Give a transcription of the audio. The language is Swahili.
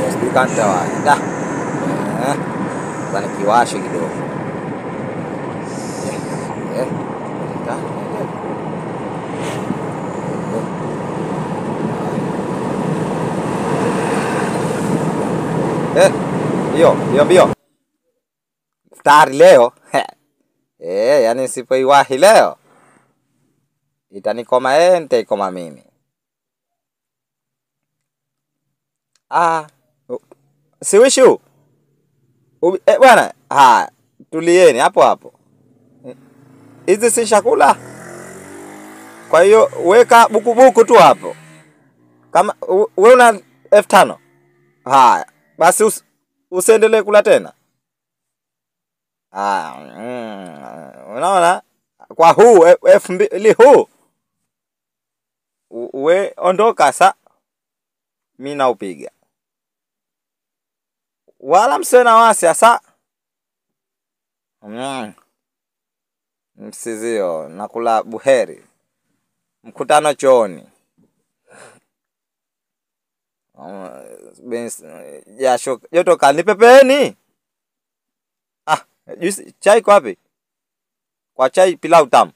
Usikanta wa. Da. Bana kiwashe kidogo. Mbio. Iftari leo. Yani sipoiwahi leo. Itanikoma nitaikoma mimi. Siwishu. Bwana, tulieni hapo. Hizi si chakula. Kwa hiyo weka buku tu hapo. Kama wewe una 5,000. Haya, basi usiendelee kula tena. Unaona? Kwa huu 2,000 huu. We ondoka sasa. Mimi naupiga. Wala msena wasi sasa. Msizio nakula buheri. Mkutano chooni. Jasho joto kali pepeni. Juice chai kwa wapi? Kwa chai pilau tamu.